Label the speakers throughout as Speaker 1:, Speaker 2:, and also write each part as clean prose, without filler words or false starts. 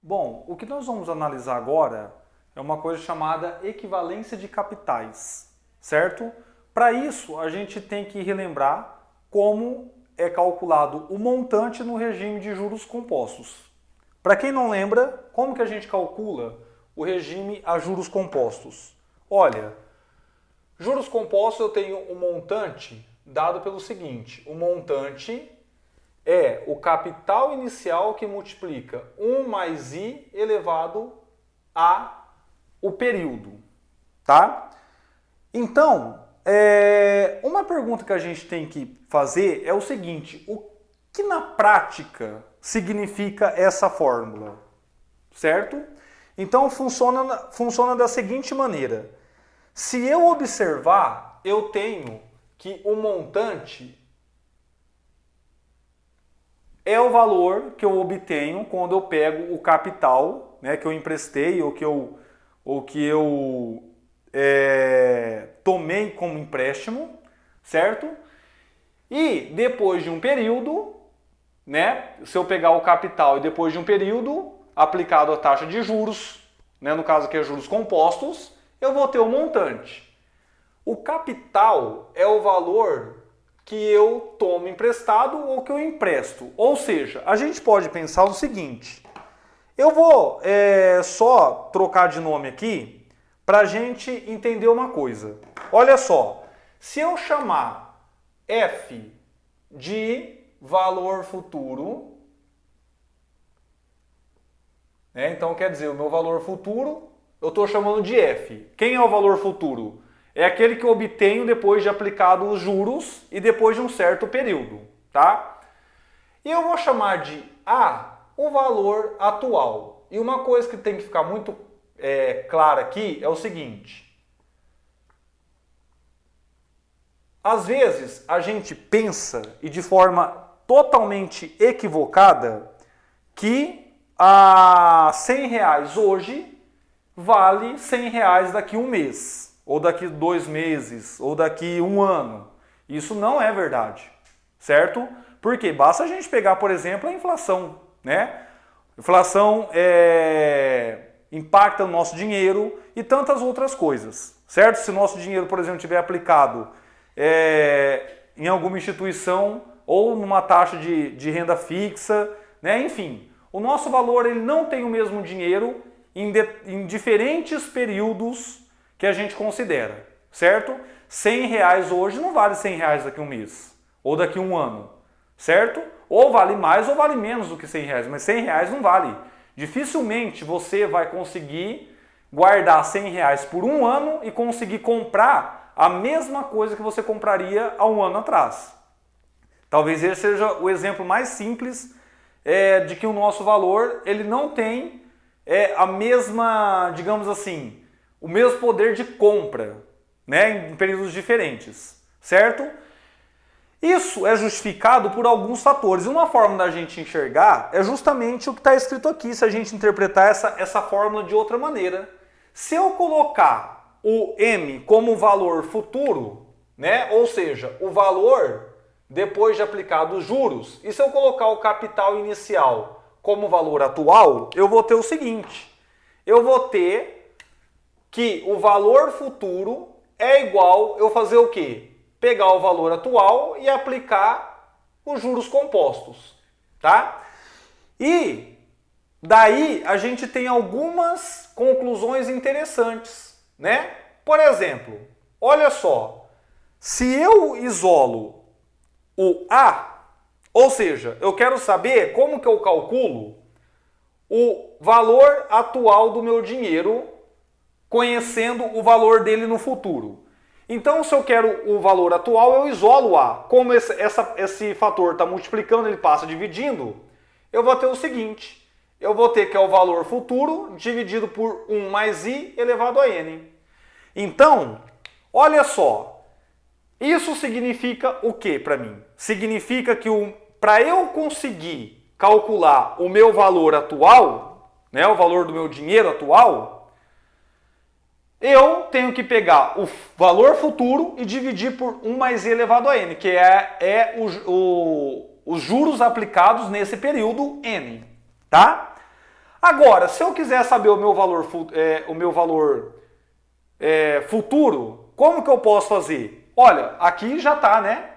Speaker 1: Bom, o que nós vamos analisar agora é uma coisa chamada equivalência de capitais, certo? Para isso, a gente tem que relembrar como é calculado o montante no regime de juros compostos. Para quem não lembra, como que a gente calcula o regime a juros compostos? Olha, juros compostos eu tenho um montante dado pelo seguinte, o montante é o capital inicial que multiplica 1 mais i elevado a o período, tá? Então, uma pergunta que a gente tem que fazer é o seguinte, o que na prática significa essa fórmula, certo? Então funciona da seguinte maneira, se eu observar, eu tenho que o montante é o valor que eu obtenho quando eu pego o capital, né, que eu emprestei ou que eu tomei como empréstimo, certo? E depois de um período, né, se eu pegar o capital e depois de um período aplicado a taxa de juros, né, no caso aqui é juros compostos, eu vou ter o montante. O capital é o valor que eu tomo emprestado ou que eu empresto. Ou seja, a gente pode pensar o seguinte, eu vou só trocar de nome aqui para a gente entender uma coisa. Olha só, se eu chamar F de valor futuro, então quer dizer, o meu valor futuro eu estou chamando de F. Quem é o valor futuro? É aquele que eu obtenho depois de aplicado os juros e depois de um certo período, tá? E eu vou chamar de A o valor atual. E uma coisa que tem que ficar muito clara aqui é o seguinte. Às vezes a gente pensa, e de forma totalmente equivocada, que a R$100 hoje vale R$100 daqui a um mês, ou daqui 2 meses, ou daqui um ano. Isso não é verdade, certo? Porque basta a gente pegar, por exemplo, a inflação, né? Inflação impacta no nosso dinheiro e tantas outras coisas, certo? Se o nosso dinheiro, por exemplo, tiver aplicado em alguma instituição ou numa taxa de renda fixa, né? Enfim, o nosso valor ele não tem o mesmo dinheiro em diferentes períodos que a gente considera, certo? R$100 hoje não vale R$100 daqui a um mês, ou daqui a um ano, certo? Ou vale mais ou vale menos do que R$100, mas R$100 não vale. Dificilmente você vai conseguir guardar R$100 por um ano e conseguir comprar a mesma coisa que você compraria há um ano atrás. Talvez esse seja o exemplo mais simples de que o nosso valor ele não tem a mesma, digamos assim, o mesmo poder de compra, né, em períodos diferentes, certo? Isso é justificado por alguns fatores. Uma forma da gente enxergar é justamente o que está escrito aqui, se a gente interpretar essa fórmula de outra maneira. Se eu colocar o M como valor futuro, né, ou seja, o valor depois de aplicado os juros, e se eu colocar o capital inicial como valor atual, eu vou ter o seguinte, eu vou ter que o valor futuro é igual eu fazer o quê? Pegar o valor atual e aplicar os juros compostos, tá? E daí a gente tem algumas conclusões interessantes, né? Por exemplo, olha só, se eu isolo o A, ou seja, eu quero saber como que eu calculo o valor atual do meu dinheiro conhecendo o valor dele no futuro. Então, se eu quero o valor atual, eu isolo o A. Como esse fator está multiplicando, ele passa dividindo, eu vou ter o seguinte, eu vou ter que é o valor futuro dividido por 1 mais i elevado a n. Então, olha só, isso significa o que para mim? Significa que para eu conseguir calcular o meu valor atual, né, o valor do meu dinheiro atual, eu tenho que pegar o valor futuro e dividir por 1 mais i elevado a n, que é os juros aplicados nesse período n, tá? Agora, se eu quiser saber o meu valor, futuro, como que eu posso fazer? Olha, aqui já está, né?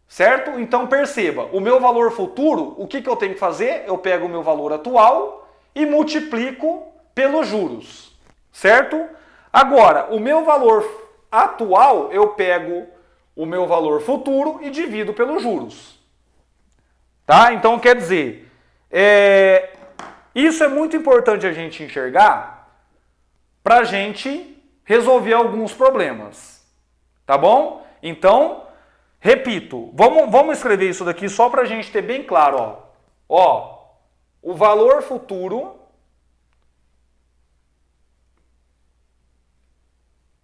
Speaker 1: Certo? Então perceba, o meu valor futuro, o que eu tenho que fazer? Eu pego o meu valor atual e multiplico pelos juros. Certo? Agora, o meu valor atual, eu pego o meu valor futuro e divido pelos juros. Tá? Então quer dizer, isso é muito importante a gente enxergar para a gente resolver alguns problemas. Tá bom? Então, repito, vamos escrever isso daqui só para a gente ter bem claro. Ó, o valor futuro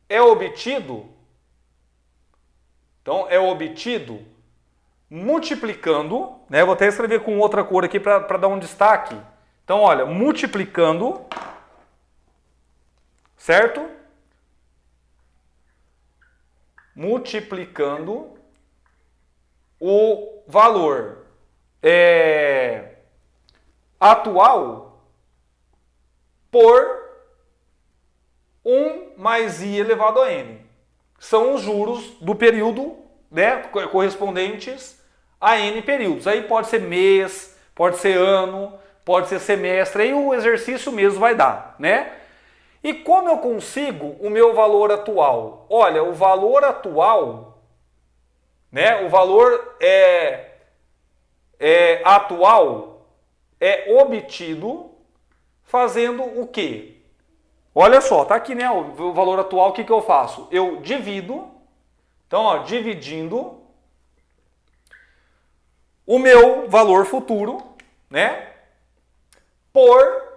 Speaker 1: é obtido, então é obtido multiplicando, né? Vou até escrever com outra cor aqui para dar um destaque. Então, olha, multiplicando, certo? Multiplicando o valor atual por 1 mais i elevado a n. São os juros do período, né, correspondentes a n períodos. Aí pode ser mês, pode ser ano, pode ser semestre, aí o exercício mesmo vai dar, né? E como eu consigo o meu valor atual? Olha, o valor atual, né, o valor atual é obtido fazendo o quê? Olha só, tá aqui, né, o valor atual, o que eu faço? Eu divido, então, ó, dividindo o meu valor futuro, né, por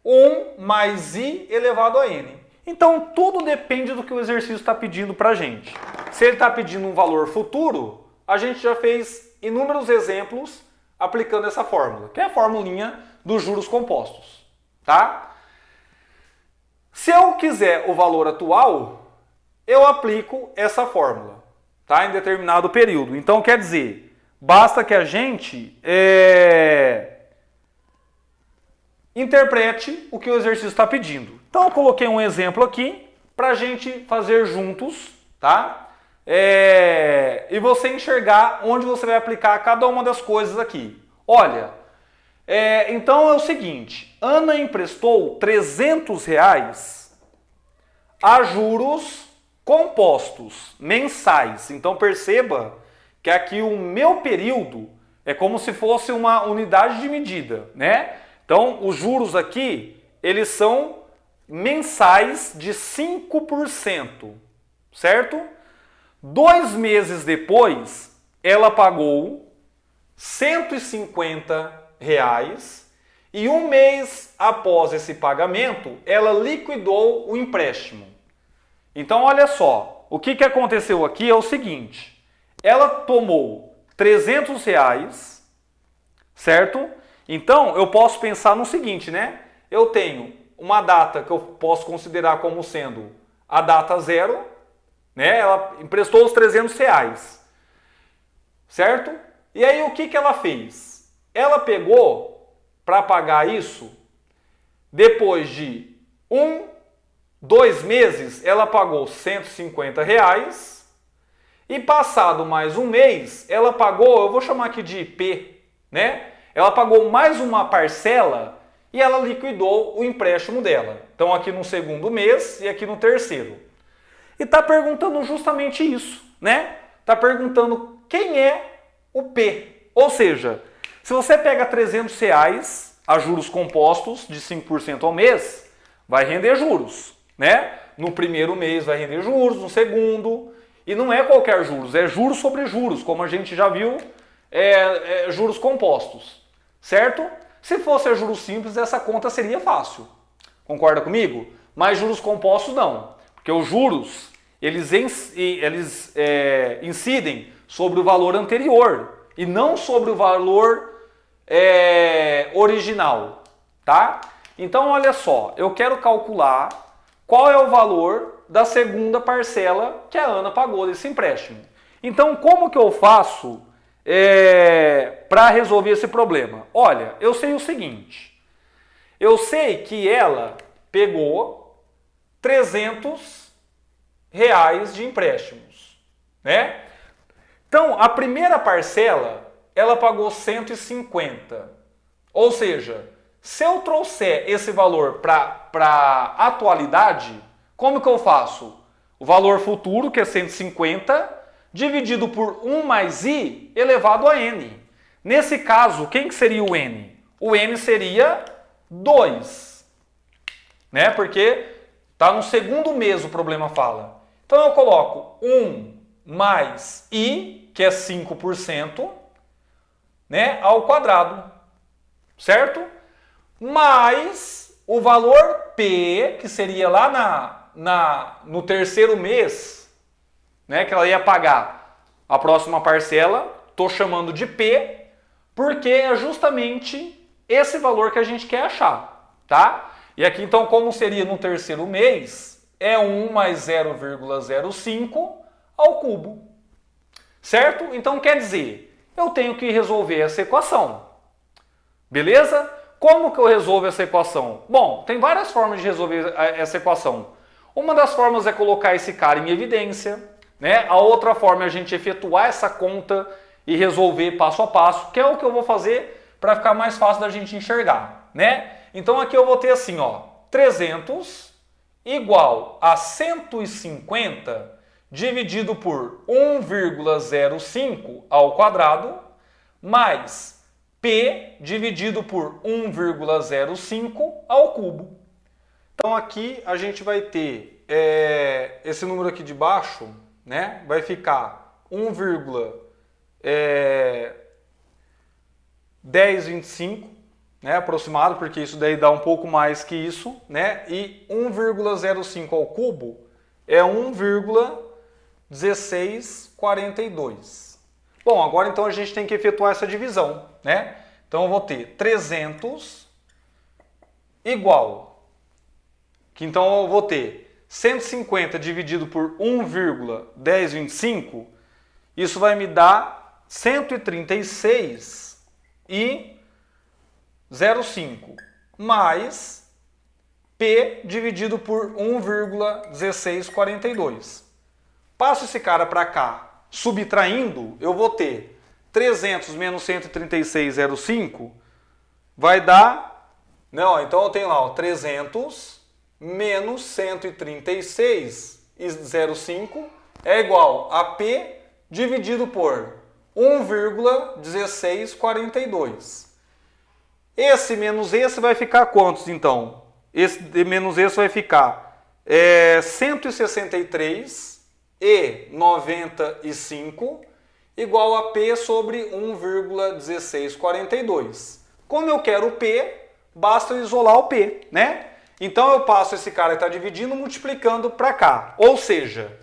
Speaker 1: 1 mais i elevado a n. Então, tudo depende do que o exercício está pedindo para a gente. Se ele está pedindo um valor futuro, a gente já fez inúmeros exemplos aplicando essa fórmula, que é a formulinha dos juros compostos, tá? Se eu quiser o valor atual, eu aplico essa fórmula, tá? Em determinado período. Então, quer dizer, basta que a gente interprete o que o exercício está pedindo. Então, eu coloquei um exemplo aqui para a gente fazer juntos, tá? E você enxergar onde você vai aplicar cada uma das coisas aqui. Olha, então é o seguinte, Ana emprestou R$300 a juros compostos, mensais. Então perceba que aqui o meu período é como se fosse uma unidade de medida, né? Então os juros aqui, eles são mensais de 5%, certo? 2 meses depois, ela pagou R$150 e 1 mês após esse pagamento, ela liquidou o empréstimo. Então, olha só, o que aconteceu aqui é o seguinte, ela tomou R$300, certo? Então, eu posso pensar no seguinte, né? Eu tenho uma data que eu posso considerar como sendo a data zero, né? Ela emprestou os R$300, certo? E aí, o que ela fez? Ela pegou, para pagar isso, depois de 2 meses, ela pagou R$150 e passado mais um mês, ela pagou, eu vou chamar aqui de IP, né? Ela pagou mais uma parcela e ela liquidou o empréstimo dela. Então aqui no segundo mês e aqui no terceiro. E está perguntando justamente isso, né? Está perguntando quem é o P. Ou seja, se você pega R$300 a juros compostos de 5% ao mês, vai render juros, né? No primeiro mês vai render juros, no segundo, e não é qualquer juros, é juros sobre juros, como a gente já viu, juros compostos, certo? Se fosse a juros simples, essa conta seria fácil, concorda comigo? Mas juros compostos não, porque os juros, eles incidem sobre o valor anterior, e não sobre o valor original, tá? Então, olha só, eu quero calcular qual é o valor da segunda parcela que a Ana pagou desse empréstimo. Então, como que eu faço para resolver esse problema? Olha, eu sei o seguinte. Eu sei que ela pegou R$300 de empréstimos, né? Então, a primeira parcela, ela pagou 150. Ou seja, se eu trouxer esse valor para a atualidade, como que eu faço? O valor futuro, que é 150, dividido por 1 mais i elevado a n. Nesse caso, quem que seria o n? O n seria 2. Né? Porque está no segundo mês o problema fala. Então eu coloco 1 mais i, que é 5%, né, ao quadrado. Certo? Mais o valor P, que seria lá no terceiro mês, né, que ela ia pagar a próxima parcela, estou chamando de P, porque é justamente esse valor que a gente quer achar, tá? E aqui então, como seria no terceiro mês, é 1 mais 0,05 ao cubo, certo? Então quer dizer, eu tenho que resolver essa equação, beleza? Como que eu resolvo essa equação? Bom, tem várias formas de resolver essa equação. Uma das formas é colocar esse cara em evidência, né? A outra forma é a gente efetuar essa conta e resolver passo a passo, que é o que eu vou fazer para ficar mais fácil da gente enxergar, né? Então aqui eu vou ter assim, ó, 300 igual a 150 dividido por 1,05 ao quadrado mais P dividido por 1,05 ao cubo. Então aqui a gente vai ter esse número aqui de baixo, né? Vai ficar 1,1025, né? Aproximado, porque isso daí dá um pouco mais que isso, né? E 1,05 ao cubo é 1,1642. Bom, agora então a gente tem que efetuar essa divisão, né? Então eu vou ter 300 igual, que então eu vou ter 150 dividido por 1,1025, isso vai me dar 136,05 mais P dividido por 1,1642. Passo esse cara para cá, subtraindo, eu vou ter 300 menos 136,05 vai dar... Não, então eu tenho lá, ó, 300 menos 136,05 é igual a P dividido por 1,1642. Esse menos esse vai ficar quantos, então? Esse menos esse vai ficar 163,95 igual a P sobre 1,1642. Como eu quero o P, basta eu isolar o P, né? Então eu passo esse cara que está dividindo multiplicando para cá. Ou seja,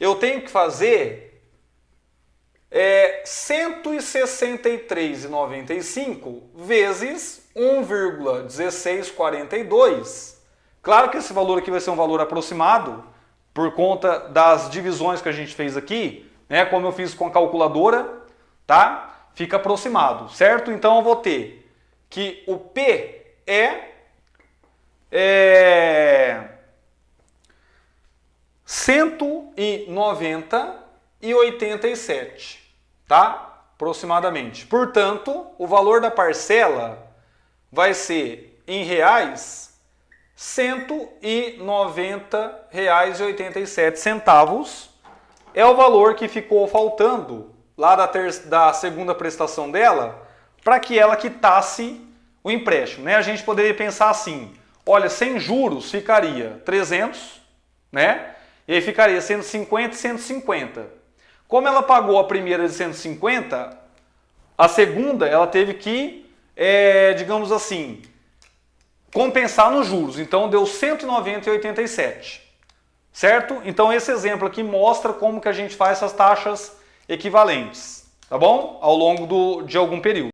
Speaker 1: eu tenho que fazer 163,95 vezes 1,1642. Claro que esse valor aqui vai ser um valor aproximado por conta das divisões que a gente fez aqui, né? Como eu fiz com a calculadora, tá? Fica aproximado, certo? Então eu vou ter que o P é 190,87, tá? Aproximadamente. Portanto, o valor da parcela vai ser, em reais, R$ 190,87. É o valor que ficou faltando lá da segunda prestação dela para que ela quitasse o empréstimo, né? A gente poderia pensar assim, olha, sem juros ficaria 300, né? E aí ficaria 150 e 150. Como ela pagou a primeira de 150, a segunda ela teve que, digamos assim, compensar nos juros. Então deu 190,87. Certo? Então esse exemplo aqui mostra como que a gente faz essas taxas equivalentes, tá bom? Ao longo de algum período.